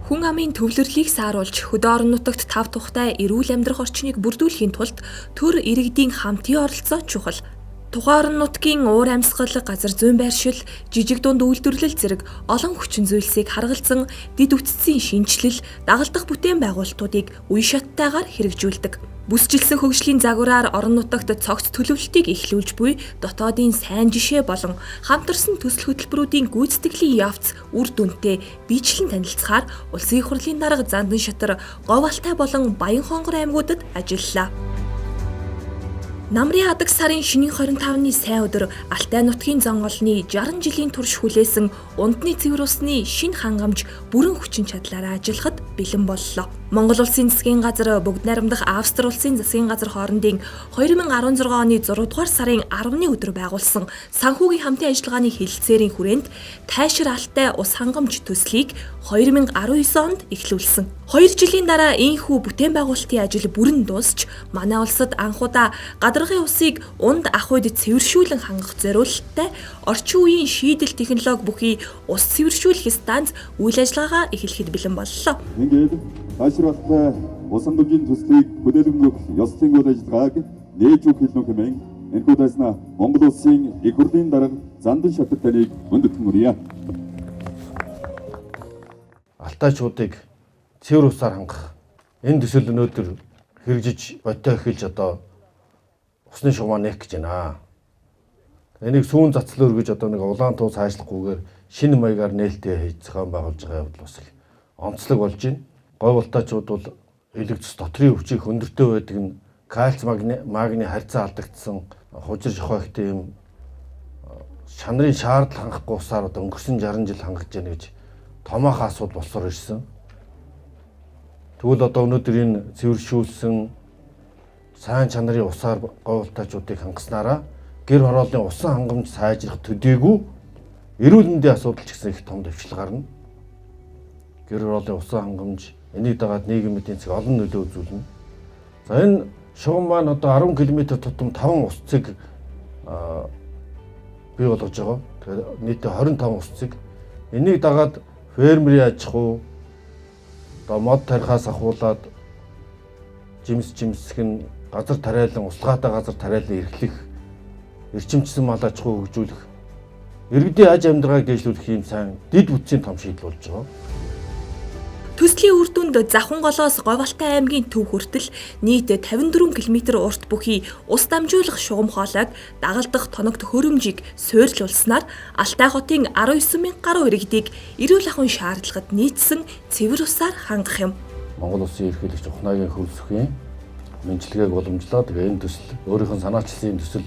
Хүн амын төвлөрлийг сааруулж хөдөө орон нутагт тав тухтай эрүүл амьдрах орчныг бүрдүүлэхийн тулд төр иргэдийн хамтын оролцоо чухал. Тухайн орон нутгийн уур амьсгал, газар зүйн байршил, жижиг дунд үйлдвэрлэл зэрэг олон хүчин зүйлсийг харгалзан дэд үтцийн шинжилэл, дагалдах бүтээн байгуулалтуудыг үе шаттайгаар хэрэгжүүлдэг. Бүсчилсэн хөгжлийн загвараар орон нутагт цогц төлөвлөлтийг эхлүүлж буй дотоодын сайн жишээ болон хамтарсан төсөл хөтөлбөрүүдийн гүйцэтгэлийн явц үр дүнтэй биечлэн танилцахаар улсын их хурлын дарга Зандан шатар, Говь Алтай болон Баянхонгор аймагуудад ажиллалаа. Намрын адаг сарын шинийн 25-ны сайн өдөр Алтай нутгийн зон олны 60 жилийн турш хүлээсэн Ундны цэвэр усны шинэ хангамж бүрэн хүчин чадлаараа ажиллахад бэлэн боллоо. Монгол улсын засгийн газар, Бүгд найрамдах Австри улсын засгийн газар хоорондын 2016 оны 6 дугаар сарын 10-ны өдөр байгуулсан санхүүгийн хамтын ажиллагааны хэлэлцээрийн хүрээнд Тайшир Алтай ус хангамж төслийг 2019 онд эхлүүлсэн. 2 жилийн дараа ийхүү бүтээн байгуулалтын ажил бүрэн дуусч манай улсад анхудаа гадаргын усыг унд ах уйд цэвэршүүлэн хангах зорилттой орчин үеийн шийдэл технологи бүхий ус цэвэршүүлэх станц үйл ажиллагаагаа эхлэхэд бэлэн боллоо. Ингээд Тайшир Алтай ус хангамжийн төслийг хүлээлгэх ёслолын үйл ажиллагааг нээж өгөх хэлнэ хэмээн энэхүү дайснаа Монгол улсын их хурлын дарга Зандан шатар таныг өндөтгөн хүрье. Алтайчуудыг цэвэр усаар хангах энэ төсөл өнөөдөр хэрэгжиж бодтой эхэлж одоо усны шугамаа нээх гэж байна. Энийг сүүн цацал өргөж одоо нэг улаан туус хайшлахгүйгээр шинэ маягаар нээлттэй хийж зохион байгуулж байгаа явдал бас онцлог болж байна. Говь Алтайчууд бол элэгцэс дотрийн өвчийг өндөртэй байдаг нь кальц магний харьцаа алдагдсан хужир жохойхтой юм чанарын шаардлага хангахгүй усаар одоо өнгөрсөн 60 жил хангаж байна гэж томоохон асуудал болсоор ирсэн. Тэгвэл одоо өнөөдөр энэ цэвэршүүлсэн сайн чанарын усаар Говь Алтайчуудыг хангаснараа гэр хорооллын усан хангамж сайжрах төдийгүй эрүүл мэндийн асуудал ч гэсэн их том дэвшил гарна. Гэр хорооллын усан хангамж энийг дагаад нийгмийн эдийн засаг олон нөлөө үзүүлнэ. За энэ шугам маань одоо 10 км тутам 5 ус цэг бий болгож байгаа. Тэгэхээр нийтдээ 25 ус цэг. Энийг дагаад фермерийн аж ахуй одоо мод тарихаас ахуулаад жимсэх нь газар тариалан услахаатай газар тариалан эрхлэх, эрчимчсэн мал аж ахуй хөгжүүлэх, иргэдийн аж амьдралыг дэвшлүүлэх юм сайн дэд бүтцийн том шийдэл болж байгаа. Төслийн үр дүнд Завхан голоос Говь Алтай аймгийн төв хүртэл нийт 54 км урт бүхий ус дамжуулах шугам хоолойг дагалдах тоногт хөрөмжийг суурьлуулснаар Алтай хотын 19,000 гаруй иргэдийг эрүүл ахуйн шаардлагад нийцсэн цэвэр усаар хангах юм. Монгол улсын ерөнхийлөгч Ухнагийн хөвсөхийн мэдлэгийг уламжлаад энэ төсөл өөрийнх нь санаачилсан энэ төсөл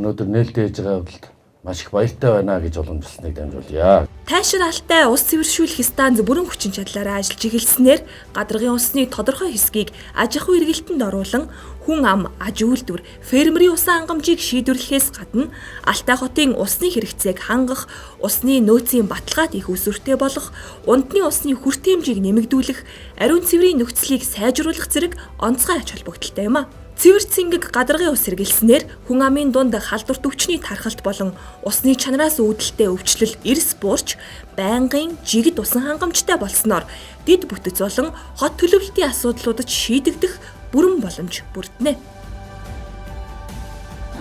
өнөөдөр нээлттэй хийж байгаа явдалд маш их баяртай байна гэж уламжилсныг дамжуулъя. Тайшир Алтай ус цэвэршүүлэх станц бүрэн хүчин чадлаараа ажиллаж эхэлснээр гадаргын усны тодорхой хэсгийг аж ахуй эргэлтэнд оруулан хүн ам, аж үйлдвэр, фермерийн усан хангамжийг шийдвэрлэхээс гадна Алтай хотын усны хэрэгцээг хангах, усны нөөцийн баталгаат их өсвөртэй болох, ундны усны хүртээмжийг нэмэгдүүлэх, ариун цэврийн нөхцөлийг сайжруулах зэрэг онцгой ач холбогдолтой юм а. Цэвэр цэнгэг гадаргын ус сэргэлснээр хүн амын дунд халдварт өвчний тархалт болон усны чанараас үүдэлтэй өвчлөл эрс буурч байнгын жигд усан хангамжтай болсноор дэд бүтэц болон хот төлөвлөлтийн асуудлуудад шийдэгдэх бүрэн боломж бүрднэ.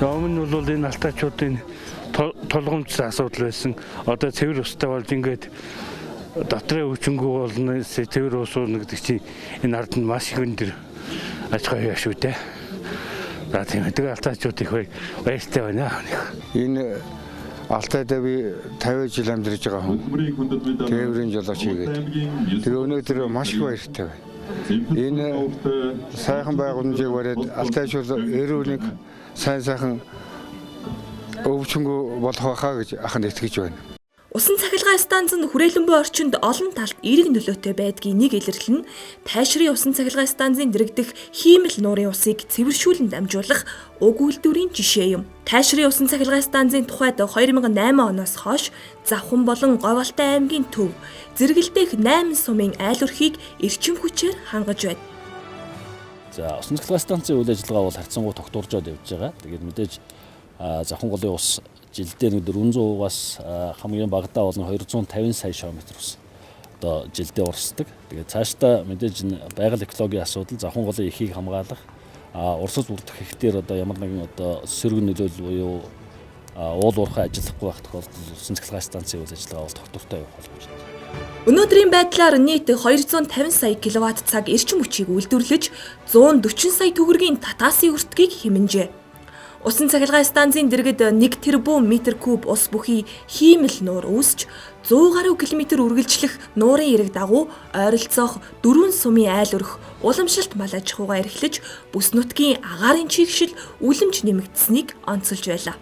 Өмнө нь бол энэ алтайчуудын тулгамдсан асуудал байсан. Одоо цэвэр устай болж ингээд дотрын өвчнгүү болно цэвэр ус уурна гэдэг чинь энэ ард нь маш их өндөр аж ахуй шүү дээ. За тийм ээ. Тэгээ алтайчууд их баяртай байна. Энэ Алтайд би 50 жил амьдарч байгаа хүн. Тээврийн жолооч хийгээд. Тэгээ өнөөдөр маш их баяртай байна. Энэ сайхан байгууламжийг бариад алтайчууд эрүүл нэг сайхан өвчнгөө болох байхаа гэж аханд итгэж байна. Усан цахилгаан станцнд хүрээлэн буй орчинд олон талт эерэг нөлөөтэй байдгийг нэг илэрлэл нь Тайшрын усан цахилгаан станцын дэрэгдэх хиймэл нуурын усыг цэвэршүүлэн дамжуулах уг үйлдвэрийн жишээ юм. Тайшрын усан цахилгаан станцын тухайд 2008 оноос хойш Завхан болон Говь Алтай аймгийн төв зэрэгэлдэх 8 сумын айл өрхийг эрчим хүчээр хангаж байна. За усан цахилгаан станцын үйл ажиллагаа бол харьцангуй тогтворжоод явж байгаа. Тэгээд мэдээж Завхан голын ус жилдээ 400-аас хамгийн багадаа болон 250 сая км ус одоо жилдээ урсдаг. Тэгээд цаашдаа мэдээж байгаль экологийн асуудал, завхан голын эхийг хамгаалах, урсгал бүрдэх хэвтэр одоо ямар нэгэн одоо сөрөг нөлөөлөл буюу уул уурхай ажиллахгүй байх тохиолдолд усан цахилгаан станцын үйл ажиллагаа бол тогтвортой явах боломжтой. Өнөөдрийн байдлаар нийт 250 сая кВт цаг эрчим хүчийг үйлдвэрлэж 140 сая төгрөгийн татаасын өртгийг хэмнэжээ. Усан цахилгаан станцын дэргэд 1 тэрбум метр куб ус бүхий хиймэл нуур үүсч 100 гаруй км үргэлжлэх нуурын эрэг дагуу ойролцоох 4 сумын айл өрх уламжлалт мал аж ахуйгаа эрхлэж бүс нутгийн агаарын чигшил үлэмж нэмэгдсэнийг онцолж байлаа.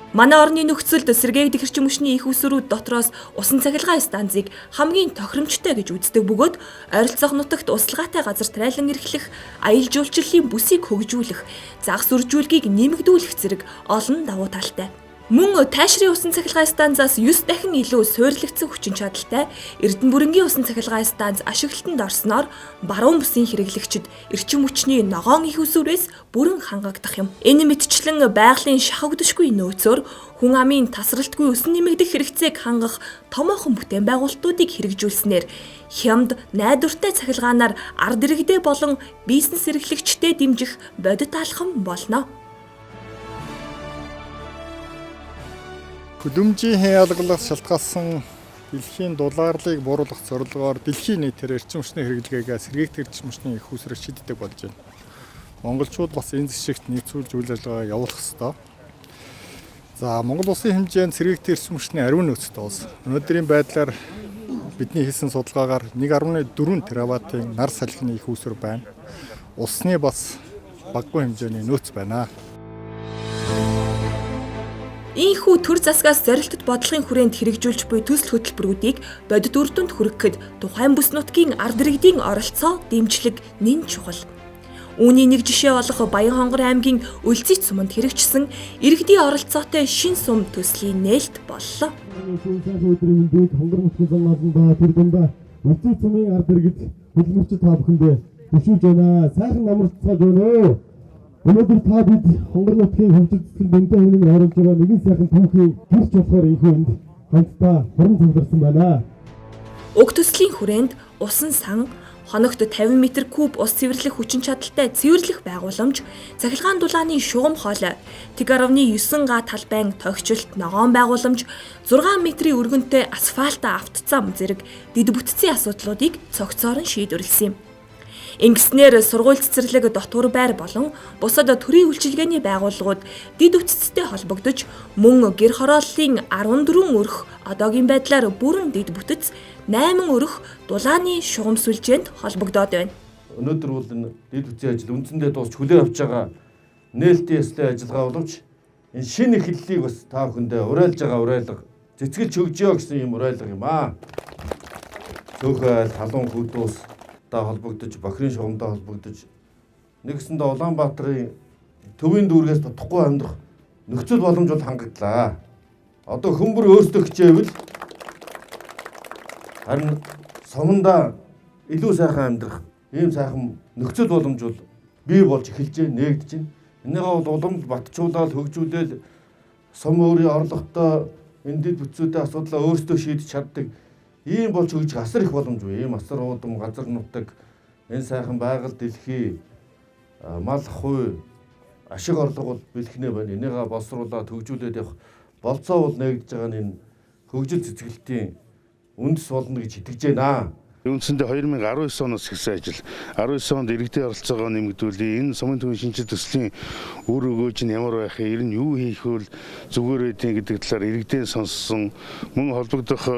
Манай орны нөхцөлд сэргээгдэх эрчим хүчний их усрууд дотроос усан цахилгаан станцыг хамгийн тохиромжтой гэж үздэг бөгөөд ойролцоох нутагт услагаатай газар тариалан эрхлэх, аялал жуулчлалын бүсийг хөгжүүлэх, загас үржүүлгийг нэмэгдүүлэх зэрэг олон давуу талтай. Мөн тайшрын усан цахилгаан станцаас 9 дахин илүү суйрлагдсан хүчин чадалтай Эрдэнэ бүрэнгийн усан цахилгаан станц ашиглалтанд орсноор баруун бүсийн хэрэглэгчид эрчим хүчний ногоон их усүрээс бүрэн хангагдах юм. Энэ мэтчлэн байгалийн шахагдшгүй нөөцөөр хүн амын тасралтгүй өсөн нэмэгдэх хэрэгцээг хангах томоохон бүтээн байгуулалтуудыг хэрэгжүүлснээр хямд найдвартай цахилгаанаар ард иргэдээ болон бизнес эрхлэгчдэд дэмжих бодит алхам болно. Хөдөлмжийн хязгаарлалаас шалтгаалсан дэлхийн дулаарлыг бууруулах зорилгоор дэлхийн нийтээр эрчим хүчний хэрэглэгээ сэргээгдэх эрчим хүчний их усрыг шийддэг болж байна. Монголчууд бас энэ зэвсэгт нийцүүлж үйл ажиллагаа явуулах ёстой. За Монгол улсын хэмжээнд сэргээгдэх эрчим хүчний ариун нөөцтэй улс. Өнөөдрийн байдлаар бидний хийсэн судалгаагаар 1.4 тераваттын нар салхины их уср байна. Улсны бас багагүй хэмжээний нөөц байна. Ийхүү төр засгаас зорилттой бодлогын хүрээнд хэрэгжүүлж буй төсөл хөтөлбөрүүдийг бодит үр дүнд хүрэхэд тухайн бүс нутгийн ард иргэдийн оролцоо, дэмжлэг нэн чухал. Үүний нэг жишээ болох Баянхонгор аймгийн Өлзийч суманд хэрэгжсэн иргэдийн оролцоотой шин сум төслийн нээлт боллоо. Өдрийн мэндийг Хонгор нутгийн зам олондоо тэр дундаа Өлзийч сумын ард иргэд хөдөлмөрчд та бүхэндээ хөшүүлж байна. Сайхан намарцгааж байна. Өнөөдөр та бид Хонгор нутгийн хөгжил цэцлэг бэнтэй хүмүүний оруулж байгаа нэгэн сайхан түүхийн гэрч болохоор их хүнд хамтдаа хорон цугларсан байна. Уг төслийн хүрээнд усан сан, хоногт 50 м куб ус цэвэрлэх хүчин чадалтай цэвэрлэх байгууламж, цахилгаан дулааны шугам хоол, тэг 9 га талбайн тогтчлт ногоон байгууламж, 6 м-ийн өргөнтэй асфальт автозам зэрэг дэд бүтцийн асуудлуудыг цогцоор нь шийдвэрлэсэн юм. Ингэснээр сургууль цэцэрлэг дотор байр болон бусад төрийн үйлчилгээний байгууллагууд дэд үтцтэй холбогдож мөн гэр хорооллын 14 өрх одоогийн байдлаар бүрэн дэд бүтц 8 өрх дулааны шугам сүлжээнд холбогдоод байна. Өнөөдөр бол энэ дэд бүтцийн ажил үндсэндээ дуусч хүлээн авч байгаа нээлттэй яслын ажиллагаа боловч энэ шинэ эхлэлийг бас та бүхэндээ уриалж байгаа уриалга цэцгэлж хөгжиё гэсэн юм уриалга юм аа. Цөөхөл халуун хүйдүүс та холбогдож, Бохирын шугамтай холбогдож нэгсэндээ Улаанбаатарын төвийн дүүргээс тутахгүй амьдрах нөхцөл боломж бол хангаглаа. Одоо хөмбөр өөрсдөө хичээвэл харин суманда илүү сайхан амьдрах ийм сайхан нөхцөл боломж бол бий болж эхэлж байна, нээгдэж байна. Энийгээ бол уламж батжуулаад хөгжүүлээл сум өөрийн орлоготой энэ дэд бүтцүүдийн асуудлаа өөрсдөө шийдэж чаддаг. Ийм болж хөгжих асар их боломжгүй. Ийм асар уудам газар нутаг энэ сайхан байгаль дэлхий мал хуй ашиг орлого бол бэлхнэ байна. Энийгээ боловсруулаад хөгжүүлээд явах болцоо бол нэгдэж байгаа нь энэ хөгжил цэцгэлтийн үндэс болно гэж итгэж байна. Үндсэндээ 2019 оноос эхэлсэн ажил 19 онд иргэдийн оролцоогоо нэмэгдүүлээ. Энэ сумын төвийн шинжлэх төслийн үр өгөөж нь ямар байх вэ? Ер нь юу хийх вэ? Зүгээр байдیں۔ Гэдэг талаар иргэдээ сонссон, мөн холбогдох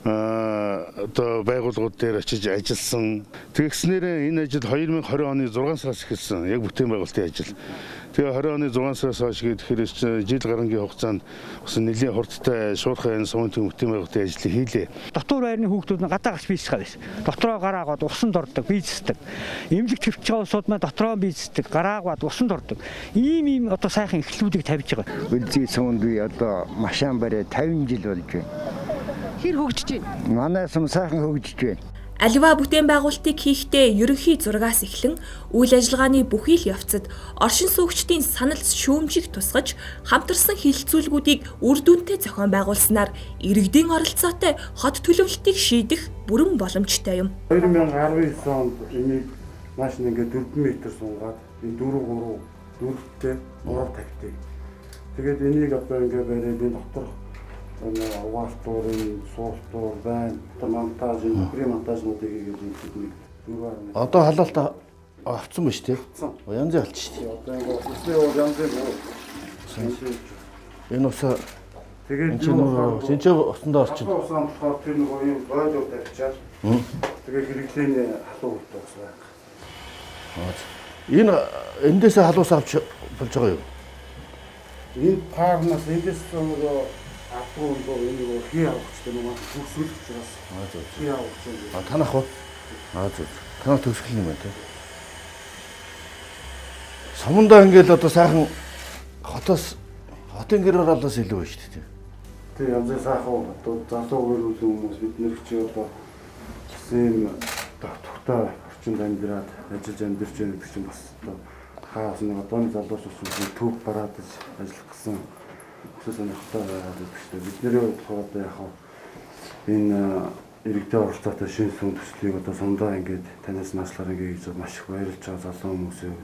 одоо байгууллагууд дээр очиж ажилласан. Тэгснээр энэ ажил 2020 оны 6 сараас эхэлсэн. Яг бүтээн байгуулалтын ажил. Тэгээ 20 оны 6 сараас хойш гэхээр жил гарангийн хугацаанд бас нэлийн хурдтай шуурхай энэ сумын төвийн бүтээн байгуулалтын ажлыг хийлээ. Дотор байрны хүүхдүүд нь гадаа гарч бийцдэг байсан. Дотроо гараагаад усанд ордог, бийцдэг. Эмнэлэг твч байгаа усууд маань дотроо бийцдэг, гараагаад усанд ордог. Ийм одоо сайхан эхлэлүүдийг тавьж байгаа. Өлзий суманд би одоо машин барай 50 жил болж байна. Хэр хөгжиж байна? Манай сум сайхан хөгжиж байна. Аливаа бүтээн байгуулалтыг хийхдээ ерөнхий зургаас эхлэн үйл ажиллагааны бүхий л явцад оршин суугчдын санал шүүмжийг тусгаж хамтарсан хилцүүлгүүдийг үр дүнтэй зохион байгуулснаар иргэдийн оролцоотой хот төлөвлөлтийг шийдэх бүрэн боломжтой юм. 2019 онд энийг маш ингээд 4 метр сунгаад энэ 4-3-4-тэй 3 тавьтыг. Тэгээд энийг одоо ингээд бариад энэ дотор угаалтуурын суултуур байна. Монтаж, монтажнуудыг хийгээд нэг 4 Одоо халаалт авцсан ба шүү дээ. Янзын алч шүү дээ. Одоо ингээд усны янзын Энэ усаа тэгээд шинжээ усандаа орчин. Усан болохоор тэр нэг оюун бойлоо тавьчаад тэгээд хэрэглээний халуун ус байна. Энэ эндээсээ халуус авч болж байгаа юу? Энэ парнаас эндээс нөгөө апуун гоо энэ хий авахчтай нөгөө хүсэл учраас хий авах. Танах уу? Зөв. Танах төгсгөл юм байна те. Сумандаа ингээл одоо сайхан хотын гэрээр алаас илүү байна шүү дээ. Тэг янзын сайхан одоо залуу хүмүүс бид нэр чи одоо гэсэн тогттой орчинд амьдраад ажиллаж амьдарч байгаа гэдэг чинь бас одоо хаас нэг одооны залуучууд төв бараад ажиллах гэсэн хүсэл сонирхолтой байгаад байдаг шүү дээ. Бидний хувьд одоо яг энэ иргэдийн оролцоотой шинэ сүм төслийг одоо сумдаа ингээд танаас наашлаар ингээд хийж маш их баярлж байгаа залуу хүмүүсээ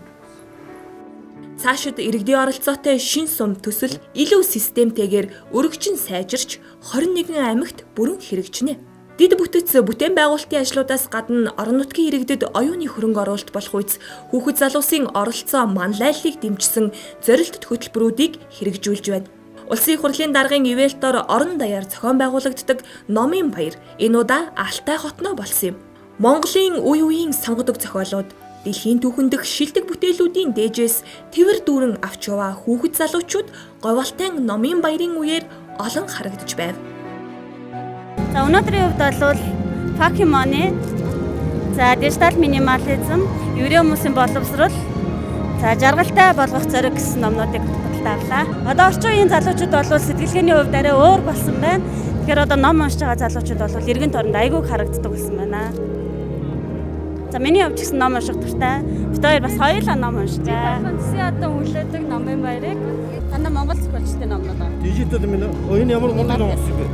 Цаашид иргэдийн оролцоотой шин сум төсөл илүү системтэйгээр өргөжин сайжирч 21 аймагт бүрэн хэрэгжинэ. Дид бүтэц бүтээн байгуулалтын ажлуудаас гадна орон нутгийн иргэдэд оюуны хөрөнгө оруулалт болох үйс хүүхэд залуусын оролцоо манлайллыг дэмжсэн зорилттой хөтөлбөрүүдийг хэрэгжүүлж байна. Улсын их хурлын даргын ивэлтээр орон даяар зохион байгуулагддаг номын баяр энэ удаа Алтай хотноо болсон юм. Монголын үе үеийн сонгодог зохиолууд дэлхийн түүхэн дэх шилдэг бүтээлүүдийн дээжээс твэр дүүрэн авч яваа хүүхэд залуучууд говьалтай номын баярын үеэр олон харагдаж байв. За өнөөдрийн хувьд бол Покемоны, за дижитал минимализм, еврей хүмүүсийн боловсрол, за жаргалтай болгох зориг гэсэн номнуудыг худалдааллаа. Одоо орчин үеийн залуучууд бол сэтгэлгээний хувьд арай өөр болсон байна. Тэгэхээр одоо ном уншиж байгаа залуучууд бол эргэн тойронд айгүй харагддаг болсон байна. За миний хувьд ч гэсэн ном унших дуртай. Бид хоёр бас хоёулаа ном уншижээ. Фэнтези одоо үлээдэг номын баярыг танаа Монгол зохиолчдын номнууд аа. Дижитал энэ ямар монгол ном болсон бэ?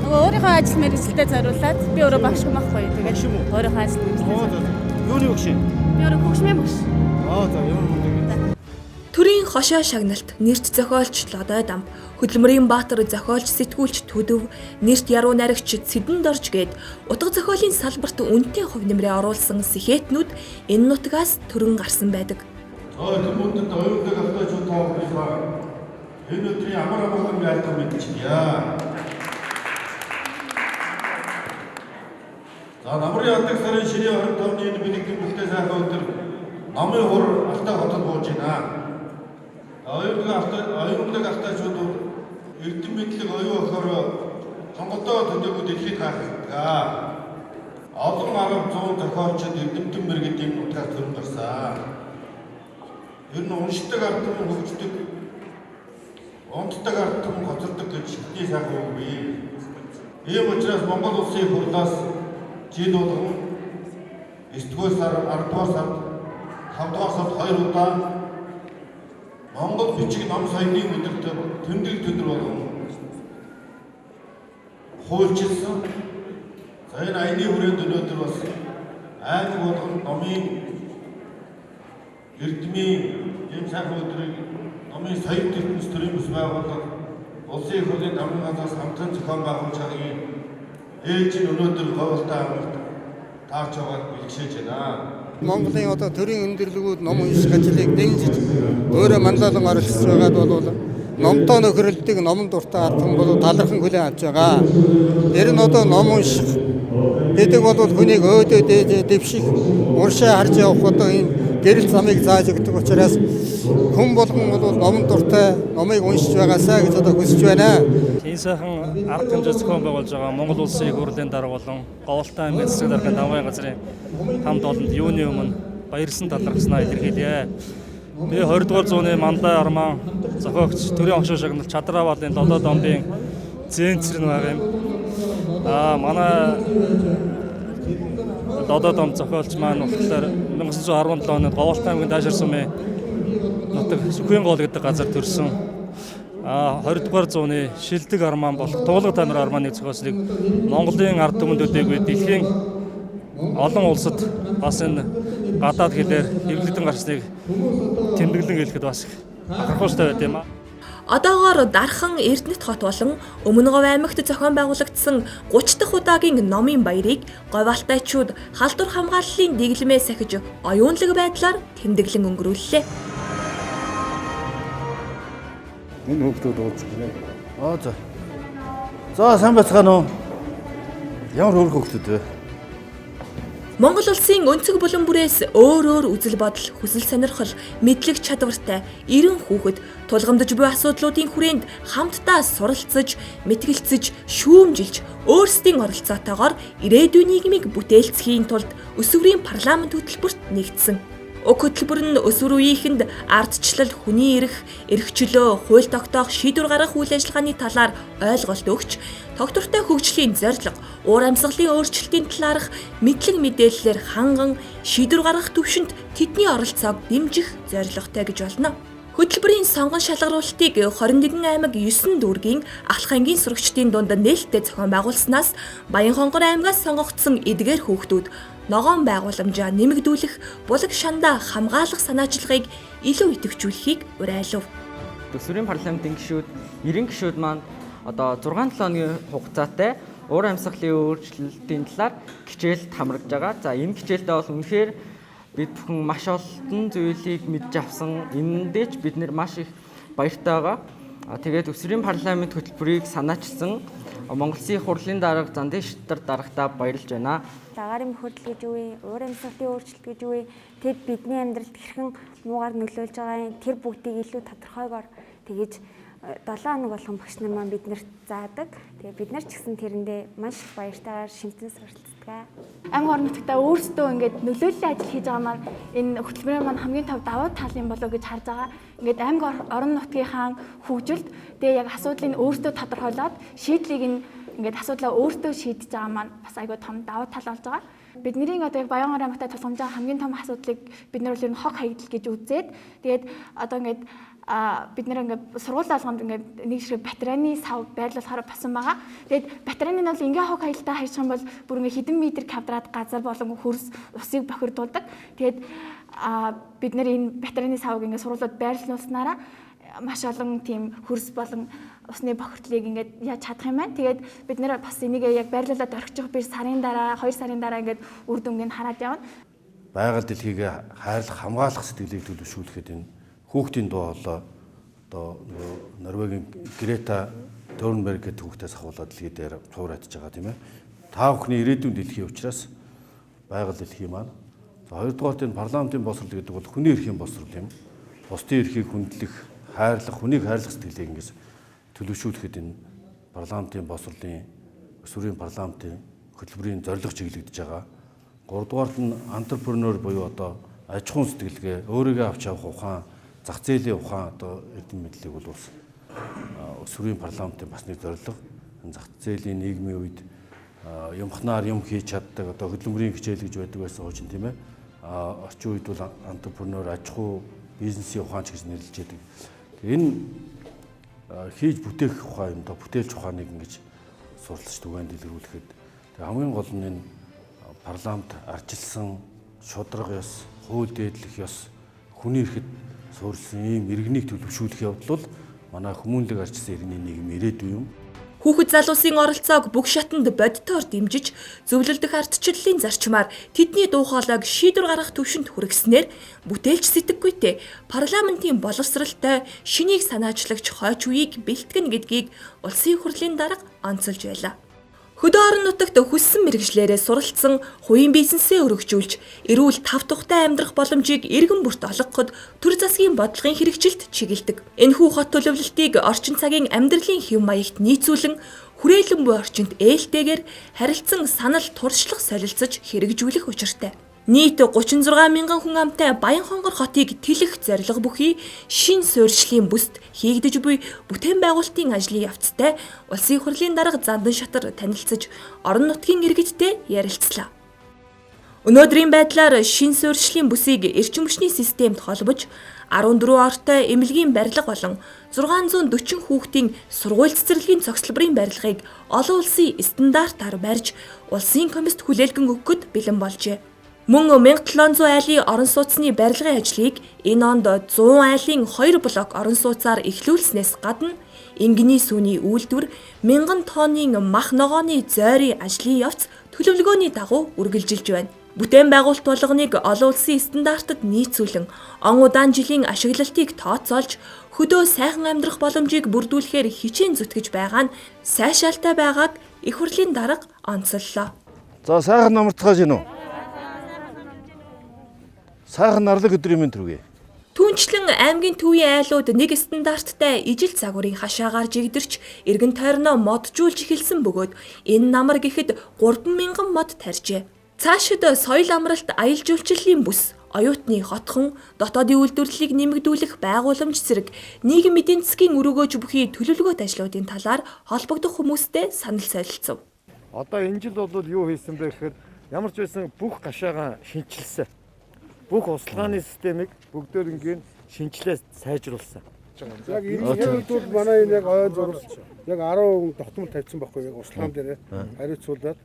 Нөгөө өөрийнхөө ажил мэргэжилтэд зориулаад би өөрөө багш юм ахгүй. Тэгээд өөрийнхөө ажил мэргэжилтэд. Юуны багш юм? Би өөрөө хөгжмийн багш. За ямар мөн. Төрийн хошоо шагналт, нэрт зохиолч Лодой Дамб, хөдөлмөрийн баатар зохиолч сэтгүүлч Төдөв, нэрт яруу найрагч Цэдэн Дорж гээд утга зохиолын салбарт үнэтэй хувь нэмрээ оруулсан сэхэтнүүд энэ нутгаас төрөн гарсан байдаг. Хүмүүдэд оюутан автоочууд тааварлаа. Энэ өдрийн амар амгалан яалтан мэдчихье. За намрын ядаг сарын ширээ 25-ны энэ бэлэгдэн бүлтэй сайхан өдөр намын хур Алтай хотод бууж байна. Оюунлаг автоочууд эрдэм мэдлэг оюун охоор Монголдоо төдийгүй дэлхийд хаагддаг. Олон арга зуун зохиолчид эрдэмтэн мэргэд энэ нутгаас төрөн гарсан. Ер нь уншдаг ард түмэн хөгждөг, унтдаг ард түмэн гоцордог гэж шигний сайхан үг бий. Ийм учраас Монгол улсын хурлаас жил болгон 9-р сар, 10-р сард, 5-р сард 2 удаа Монгол бичиг ном соёлын өдөрт тэмдэг төдөр болгон хуульчилсан. За энэ аяны хүрээнд өнөөдөр бас аймаг болгон номын эрдмийн ийм сайхан өдрийг номын соёл ертөнц төрийн бүс байгууллага улсын их хурлын дамжин газраас хамтран зохион байгуулж байгаагийн ээлж нь өнөөдөр говьалтай амралт таарч байгааг бэлгшээж байна. Монголын одоо төрийн өндөрлөгүүд ном унших ажлыг дэмжиж өөрөө манлайлан оролцож байгаад бол номтой нөхөрлөдөг номон дуртай албан бол талархан хүлээн авч байгаа. Тэр нь одоо ном унших гэдэг бол хүнийг өөдөө дээж дэвших, уршаа харж явах одоо энэ гэрэл замыг зааж өгдөг учраас хүн болгон бол номон дуртай номыг уншиж байгаасаа гэж одоо хүсэж байна. Энэ сайхан арга хэмжээ зохион байгуулж байгаа Монгол Улсын их хурлын дарга болон Говьалтай аймгийн засаг даргын дамжин газрын хамт олонд юуны өмнө баярлсан талархснаа илэрхийлье. Би 20 дугаар зууны Мандай Арман зохиогч Төрийн хошоо шагналт Чадраавалын Лодой Домбын зээнцэр байгаа юм. Манай додоод ом зохиолч маань болохоор 1917 онд Говьалтай аймгийн Даашир сумын нутаг Сүхбээн гол гэдэг газар төрсөн. 20 дугаар зууны шилдэг арман болох Туулга тамир арманыг зохиосныг Монголын ард түмэнд өдөөгүй дэлхийн олон улсад бас энэ гадаад хэлээр хэвлэгдэн гарсныг тэмдэглэн хэлэхэд бас бахархууштай байт юм аа. Одоогоор Дархан Эрдэнэт хот болон Өмнө Говь аймагт зохион байгуулагдсан 30 дахь удаагийн номын баярыг говьалтайчууд халдвар хамгааллын дэглэмээ сахиж оюунлаг байдлаар тэмдэглэн өнгөрүүллээ. Энэ хүүхдүүд уулзсан. За. За сайн байцгаана уу? Ямар өөр хүүхдүүд вэ? Монгол улсын өнцөг булан бүрээс өөр үзэл бодол, хүсэл сонирхол, мэдлэг чадвартай 90 хүүхэд тулгамдж буй асуудлуудын хүрээнд хамтдаа суралцж, мэтгэлцэж, шүүмжилж, өөрсдийн оролцоотойгоор ирээдүйн нийгмийг бүтээлцэхийн тулд өсвөрийн парламент хөтөлбөрт нэгдсэн. Уг хөтөлбөр нь өсвөр үеийнхэнд ардчлал, хүний эрх чөлөө, хууль тогтоох, шийдвэр гаргах үйл ажиллагааны талаар ойлголт өгч, тогтвортой хөгжлийн зорилго, уур амьсгалын өөрчлөлтийн талаарх мэдлэг мэдээллээр ханган шийдвэр гаргах төвшөнд тэдний оролцоог дэмжих зорилготой гэж болно. Хөтөлбөрийн сонгон шалгаруулалтыг 21 аймаг 9 дүүргийн Ахлах ангийн сурагчдын дунд нээлттэй зохион байгуулснаас Баянхонгор аймгаас сонгогдсон эдгээр хүүхдүүд ногоон байгууламжаа нэмэгдүүлэх, булаг шандаа хамгаалах санаачлагыг илүү идэвхжүүлэхийг уриалав. Төсвөрийн парламентын гишүүд, 90 гишүүд маань одоо 6-7 хоногийн хугацаатай уур амьсгалын өөрчлөлтийн талаар хичээлд хамрагдж байгаа. За энэ хичээлдээ бол үнэхээр бид бүхэн маш олон зүйлийг мэдж авсан. Энэндээ ч бид нэр маш их баяртай байгаа. Тэгээд төсвөрийн парламент хөтөлбөрийг санаачилсан Монгол Улсын хурлын дарга Зандын Шидар дарагтаа баярлж байна. Дагаарын хөдөл гэж юу вэ? Уур амьсгалын өөрчлөлт гэж юу вэ? Тэд бидний амьдралд хэрхэн муугаар нөлөөлж байгаа юм? Тэр бүгдийг илүү тодорхойгоор тэгэж 7 хоног болгон багш нар маань биднэрт заадаг. Тэгээ бид нар ч гэсэн тэрэндээ маш их баяртайгаар шимтэн суралцдаг. Аймаг орон нутгатаа өөрсдөө ингээд нөлөөллийн ажил хийж байгаа маань энэ хөтөлбөрийн маань хамгийн том давуу тал юм болов гэж харж байгаа. Ингээд аймаг орон нутгийнхаа хөгжилд тэгээ яг асуудлыг өөрсдөө тодорхойлоод шийдлийг ингээд асуудлаа өөртөө шийдэж байгаа маань бас айгүй том давуу тал болж байгаа. Бидний одоо яг Баянгор аймагтаа тусгамж байгаа хамгийн том асуудлыг бид нар бол хог хаягдал гэж үзээд тэгээд одоо ингээд бид нэр ингээд сургууль болгонд ингээд нэг шиг батарейны сав байрлуулахаар басан байгаа. Тэгээд батарейны нь бол ингээ хог хаягдaltaа хайчих юм бол бүр ингээ хэдэн метр квадрат газар болон хөрс усыг бохирдуулдаг. Тэгээд бид нэр энэ батарейны савыг ингээ сургуулиуд байрлуулснараа маш олон тийм хөрс болон усны бохирдлыг ингээд яаж чадах юм байна. Тэгээд бид нэр бас энийг яг байрлуулад орхичих би сарын дараа 2 сарын дараа ингээд үр дүнгийг хараад явна. Байгаль дэлхийг хайрлах, хамгаалах сэтгэлийг төлөвшүүлэхэд энэ хүүхдийн дуу хоолой одоо Норвегийн Грета Thunberg гэдэг хүүхдээс ахуулаад дэлхий дээр цуур атж байгаа тийм ээ. Та бүхний ирээдүйн дэлхийн учраас байгаль дэлхий маань. За хоёрдугаарт энэ парламентын боловсрол гэдэг бол хүний эрхийн боловсрол юм. Бусдын эрхийг хүндлэх, хайрлах, хүнийг хайрлах сэтгэлийг ингээс төлөвшүүлэхэд энэ парламентын боловсролын өсвөрийн парламентын хөтөлбөрийн зорилго чиглэгдэж байгаа. Гуравдугаарт нь entrepreneur буюу одоо аж ахуйн сэтгэлгээ, өөрийгөө авч явах ухаан, зах зээлийн ухаан одоо эдийн мэдлэг бол бас өсвөрийн парламентын бас нэг зорилго. Зах зээлийн нийгмийн үед юмхнаар юм хийж чаддаг одоо хөдөлмөрийн хичээл гэж байдаг байсан хуучин тийм ээ. Орчин үед бол entrepreneur аж ахуй бизнесийн ухаанч гэж нэрлэж байдаг. Энэ хийж бүтээх ухаан юм да бүтээлч ухааныг ингэж суралцж түгээн дэлгэрүүлэхэд хамгийн гол нь энэ парламент арчилсан шударга ёс, хууль дээдлэх ёс, хүний эрхэд суурилсан ийм иргэнийг төлөвшүүлэх явдал бол манай хүмүүнлэг арчилсан иргэний нийгэм ирээдүй юм. Хүүхэд залуусын оролцоог бүх шатанд бодитоор дэмжиж, зөвлөлдөх ардчлалын зарчмаар тэдний дуу хоолойг шийдвэр гаргах төвшөнд хүргэснээр бүтээлч сэтгэгүйтэй парламентын боловсралтай шинийг санаачлагч хойч үеийг бэлтгэн гэдгийг улсын хурлын дарга онцолж байлаа. Хөдөө орон нутагт хүссэн мэргэжлээрээ суралцсан хувийн бизнесээ өргөжүүлж, эрүүл тав тухтай амьдрах боломжийг эргэн бүрт олгоход төр засгийн бодлогын хэрэгжилт чиглэдэг. Энэхүү хот төлөвлөлтийг орчин цагийн амьдралын хэв маягт нийцүүлэн, хүрээлэн буй орчинд ээлтэйгээр харилцан санал туршлах солилцож хэрэгжүүлэх учиртай. Нийт 36 мянган хүн амтай Баянхонгор хотыг тэлэх зорилго бүхий шин суурьшлийн бүст хийгдэж буй бүтээн байгуулалтын ажлын явцтай улсын хурлын дарга Зандан Шатар танилцж орон нутгийн иргэдтэй ярилцлаа. Өнөөдрийн байдлаар шин суурьшлийн бүсийг эрчим хүчний системд холбож 14 ортой эмнэлгийн барилга болон 640 хүүхдийн сургууль цэцэрлэгийн цогцлборын барилгыг олон улсын стандартаар барьж улсын комист хүлээлгэн өгөхөд бэлэн болжээ. Мөн 1700 айлын орон сууцны барилгын ажлыг энэ онд 100 айлын 2 блок орон сууцаар эхлүүлснээс гадна ингийн сүний үйлдвэр 1000 тонны мах ногооны зойрын ажлын явц төлөвлөгөөний дагуу үргэлжилж байна. Бүтээн байгуулалт болгоныг олон улсын стандартад нийцүүлэн он удаан жилийн ашиглалтыг тооцоолж хөдөө сайхан амьдрах боломжийг бүрдүүлэхээр хичээн зүтгэж байгаа нь сайшаалтай байгааг их хурлын дарга онцоллоо. За сайхан намартгаж гинөө. Сайхан нарлаг өдрийн мэнд хүргэе. Түүнчлэн аймгийн төвийн айлууд нэг стандарттай ижил загварын хашаагаар жигдэрч эргэн тойрноо моджуулж эхэлсэн бөгөөд энэ намар гэхэд 3000 мод тарьжээ. Цаашид соёл амралт аялал жуулчлалын бүс, оюутны хотхон, дотоодын үйлдвэрлэлийг нэмэгдүүлэх байгууламж зэрэг нийгэм эдийн засгийн өргөөж бүхий төлөвлөгөөт ажлуудын талаар холбогдох хүмүүстэй санал солилцов. Одоо энэ жил бол юу хийсэн бэ гэхээр ямар ч байсан бүх гашаагаа шинчилсэн. Бүх услгааны системийг бүгдээр ингээд шинжилээ сайжруулсан. Яг энэ бол манай энэ яг ой зурвалж яг 10% тогтмол тавьсан байхгүй яг услгаан дээр хариуцуулаад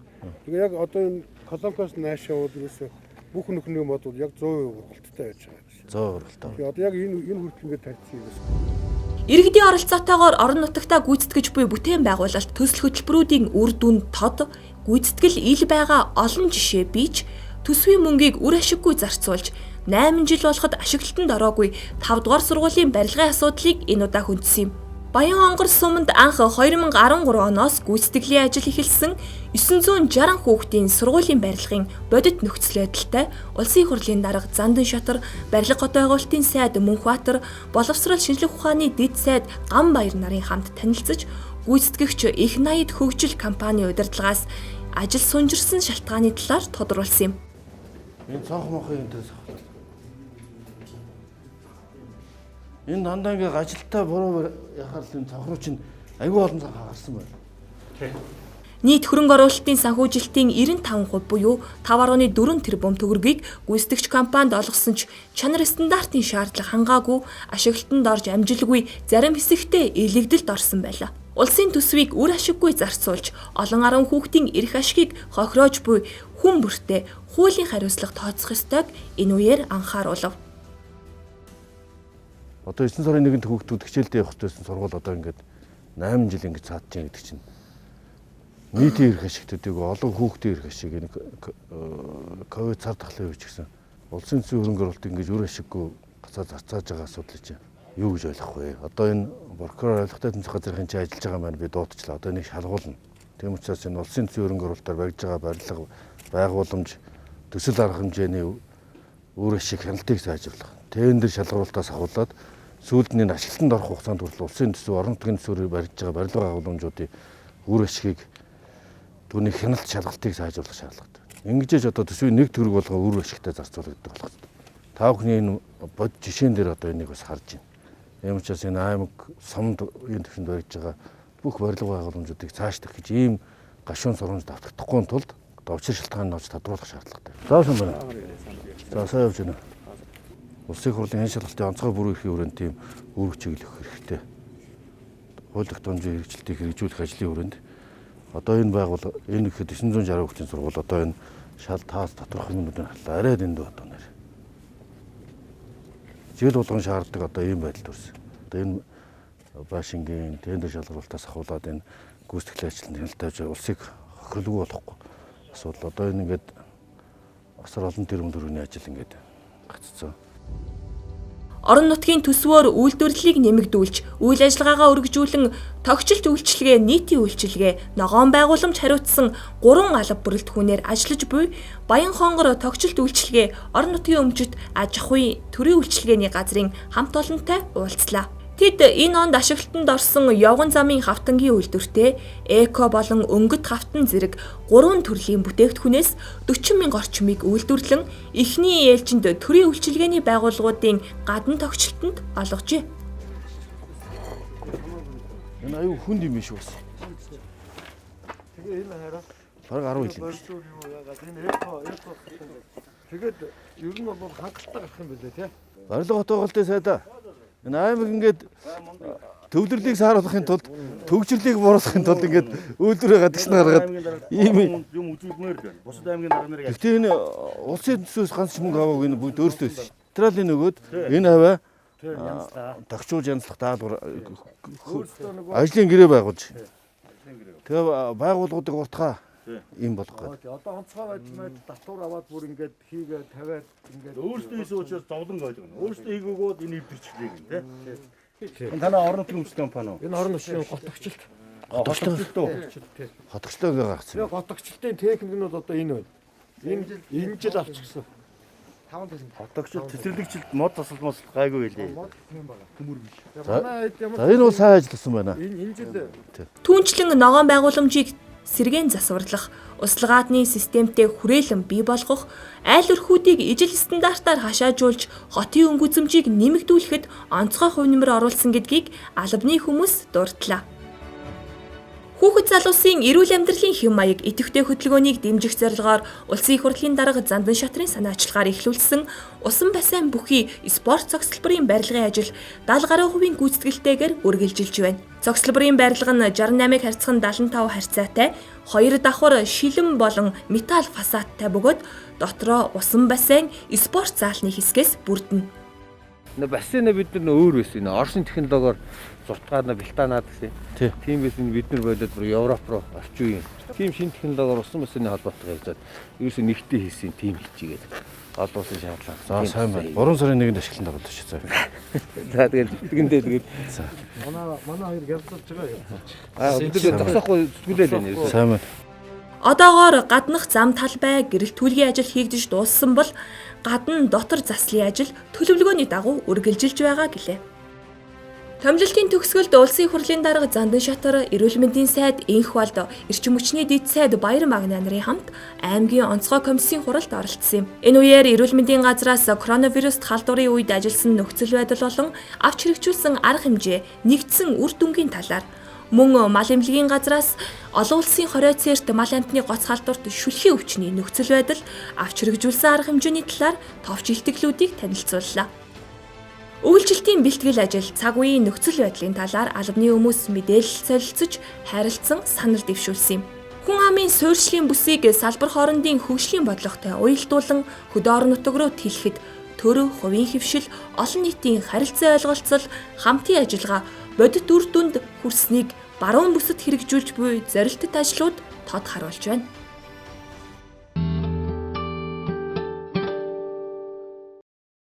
тэгээ яг одоо энэ колонкоос наашаа бол ерөөсө бүх нөхний мод бол яг 100% ургалттай байж байгаа юм. 100% ургалттай. Тэгээ одоо яг энэ хүртэл ингээд тавьсан юм байна. Иргэдийн оролцоотойгоор орон нутагтаа гүйцэтгэж буй бүтээн байгуулалт төсөл хөтөлбөрүүдийн үр дүн тод гүйцэтгэл ил байгаа олон жишээ бийж төсвийн мөнгийг үр ашиггүй зарцуулж 8 жил болоход ашиглалтанд ороогүй 5 дугаар сургуулийн барилгын асуудлыг энэ удаа хүндсэн юм. Баянхонгор суманд анх 2013 оноос гүйцэтгэлийн ажил эхэлсэн 960 хүүхдийн сургуулийн барилгын бодит нөхцөл байдалтай улсын хурлын дарга Зандан Шатар, барилга хот байгуулалтын сайд Мөнхбаатар, боловсрол шинжлэх ухааны дэд сайд Ганбаяр нарын хамт танилцж гүйцэтгэгч Их Наяд хөгжил компани удирдлагаас ажил сунжирсан шалтгааны талаар тодорхойлсон юм. Энэ цонх мохын энэ төрс. Энэ дандаа ингээ ажилтаа буруу яхаар л энэ цонхруу чинь аюул олон цонх гарсан байна. Нийт хөрөнгө оруулалтын санхүүжилтийн 95% буюу 5.4 тэрбум төгрөгийг гүйцэтгэгч компанид олгосон ч чанар стандартын шаардлага хангаагүй ашиглалтанд орж амжилгүй зарим хэсэгтээ илэгдэлд орсон байлаа. Улсын төсвийг үр ашиггүй зарцуулж олон 10 хүүхдийн эрх ашгийг хохироож буй хүн бүртээ хуулийн хариуцлага тооцох ёстойг энэ үеэр анхааруулв. Одоо 9 сарын 1-нд хүүхдүүд хичээлдээ явах гэсэн сургууль одоо ингээд 8 жил ингээд цаадж байгаа гэдэг чинь нийтийн эрх ашиг төдийгүй олон хүүхдийн эрх ашиг энэ ковид цар тахлын үеч гэсэн улсын төсвийн хөрөнгө оруулалт ингэж үр ашиггүй гацаа зарцааж байгаа асуудал чинь юу гэж ойлгох вэ? Одоо энэ прокурор ойлгохтой тэмцэх газрын чинь ажиллаж байгаа маань би дуудчихлаа. Одоо энийг шалгуулна. Тийм учраас энэ улсын төсвийн хөрөнгө оруулалтаар барьж байгаа барилга байгууламж төсөл арга хэмжээний үр ашиг хяналтыг сайжруулах. Тендер шалгуулалтаас ахуулаад сүүлд нь ашиглалтанд орох хугацаанд хүртэл улсын төсөв орон нутгийн төсвөөр барьж байгаа барилга байгууламжуудын үр ашгийг түүний хяналт шалгалтыг сайжруулах шаардлагатай. Ингэж одоо төсвийн нэг төгрөг болгоо үр ашигтай зарцуулагддаг болох хэрэгтэй. Та бүхний энэ бод жишээн дээр одоо энийг бас харж байна. Ийм учраас энэ аймаг сомд энэ төвшөнд барьж байгаа бүх барилга байгууламжуудыг цаашлах гэж ийм гашуун сургамж давтагдахгүй тулд довчир шалтгааныг олж тодруулах шаардлагатай. Заасан байна. За сайн явж байна. Улсын хурлын хэн шалгалтын онцгой бүрэн эрхийн хүрээнд тийм үүрэг чиглэх хэрэгтэй. Хууль тогтоомжийн хэрэгжилтийг хэрэгжүүлэх ажлын хүрээнд одоо энэ байгуул энэ ихэд 960 хүүхдийн сургууль одоо энэ шал таас тодорхой юмнуудын хатлаа арай дэндүү одоо нэр. Жил болгон шаарддаг одоо ийм байдал төрсөн. Одоо энэ баашингийн тендер шалгуулалтаас ахуулаад энэ гүйцэтгэлийн ажилтнанд хяналт тавьж улсыг хохирлгүй болохгүй. Асуудал одоо энэ ингээд асар олон тэрбум төгрөгийн ажил ингээд гаццсан. Орон нутгийн төсвөөр үйлдвэрлэлийг нэмэгдүүлж, үйл ажиллагаагаа өргөжүүлэн тогтчлт үйлчилгээ, нийтийн үйлчилгээ, ногоон байгууламж хариуцсан 3 алба бүрэлдэхүүнээр ажиллаж буй Баянхонгор тогтчлт үйлчилгээ орон нутгийн өмчит аж ахуйн төрийн үйлчилгээний газрын хамт олонтой уулзлаа. Тэд энэ онд ашиглалтанд орсон явган замын хавтангийн үйлдвэртэй эко болон өнгөт хавтан зэрэг 3 төрлийн бүтээгдэхүүнээс 40 мянга орчмыг үйлдвэрлэн эхний ээлжинд төрийн үйлчилгээний байгууллагуудын гадна тогтчлолтод олгожээ. Энэ аюу хүнд юм биш үү? Тэгээ энэ хараа. Бараг 10 хил юм биш. Энэ эко. Тэгээд ер нь бол хангалттай гарах юм билээ тий. Барилга хот байгуулалтын сайдаа энэ аймаг ингээд төвлөрлийг сааруулахын тулд төгжрлийг бууруулахын тулд ингээд үйлдвэрээ гадагшна гаргаад ийм юм үзүүлмээр байна. Бусад аймгийн дарга нарыг. Гэхдээ энэ улсын төсөөс ганц мөнгө аваагүй энэ бүгд өөрсдөө шин. Централын нөгөөд энэ хаваа тогтчуулж янзлах даалгавар ажлын гэрээ байгуулж. Тэгээ байгууллагуудыг уртгаа юм болгох гэдэг. Одоо онцгой байдлаар татвар аваад бүр ингээд хийгээд тавиад ингээд өөрсдөө хийсэн учраас зовлон ойлгоно. Өөрсдөө хийгөөгөөд энэ эвдэрчлээ гэн тий. Энэ танаа орон нутгийн өмч компани уу? Энэ орон нутгийн готогчлт. Хотгочлоо гаргацсан. Тэгээ готогчлтын техник нь бол одоо энэ байна. Энэ жил авчихсан. 5%. Хотогчлт, цэцэрлэгчлт, мод тасалмаас гайгүй байлээ. Төмөр биш. За энэ бол сайн ажилласан байна. Энэ жил Түүнчлэн ногоон байгууламжийг сэргээн засварлах, услгаатны системтэй хүрээлэн бий болгох, айл өрхүүдийг ижил стандартаар хашаажуулж хотын өнгө үзэмжийг нэмэгдүүлэхэд онцгой хувь нэмэр оруулсан гэдгийг албаны хүмүүс дурдлаа. Хүүхэд залуусын эрүүл амьдралын хэм маяг идэвхтэй хөдөлгөөнийг дэмжих зорилгоор улсын их хурлын дарга Зандан шатрын санаачлагаар эхлүүлсэн усан бассейн бүхий спорт цогцлборын барилгын ажил 70 гаруй хувийн гүйцэтгэлтэйгээр үргэлжилж байна. Цогцлборын барилга нь 68-ыг харьцах 75 харьцаатай, 2 давхар шилэн болон металл фасадтай бөгөөд дотроо усан бассейн спорт заалны хэсгээс бүрдэнэ. Бассейнаа бид нар өөр байсан. Орсын технологиор зуртгаана бэлтаанаад гэсэн. Тийм байсан бид нар болоод бүр Европ руу орчин үеийн. Тийм шин технологиор усан бассейны холбоотой хэлээд ерөөсөө нэгтэй хийсэн тийм хийгээд олон улсын шаардлага. За сайн байна. 3 сарын 1-нд ашиглалтанд оруулж шүү. За тэгээд тэгэндээ тэгээд манай хоёр гялцуулж байгаа. өдөр зогсоохгүй зүтгүүлээ л нэ. Сайн байна. Одоогоор гаднах зам талбай гэрэл түлгийн ажил хийгдэж дууссан бол гадна дотор заслын ажил төлөвлөгөөний дагуу үргэлжилж байгаа гэлээ. Томилолтын төгсгөлд улсын их хурлын дарга Зандан шатар, эрүүл мэндийн сайд Энх Балд, эрчим хүчний дэд сайд Баяр Магна нарын хамт аймгийн онцгой комиссийн хуралд оролцсон юм. Энэ үеэр эрүүл мэндийн газраас коронавируст халдварын үед ажилласан нөхцөл байдал болон авч хэрэгжүүлсэн арга хэмжээ, нэгдсэн үр дүнгийн талаар мөн мал эмнэлгийн газраас олон улсын хорио цээрт мал амтны гоц халдварт шүлхийн өвчний нөхцөл байдал, авч хэрэгжүүлсэн арга хэмжээний талаар товч илтгэлүүдийг танилцууллаа. Үйлчлэлтийн бэлтгэл ажил, цаг үеийн нөхцөл байдлын талаар албаны хүмүүс мэдээлэл солилцож, харилцан санал дэвшүүлсэн юм. Хүн амын суурьшлийн бүсийг салбар хоорондын хөгжлийн бодлоготой уялдуулан хөдөө орон нутаг руу тэлэхэд төр, хувийн хэвшил, олон нийтийн харилцаа ойлголцол, хамтын ажиллагаа, бодит үр дүнд хүрснийг баруун бүсэд хэрэгжүүлж буй зорилттой ажлууд тод харуулж байна.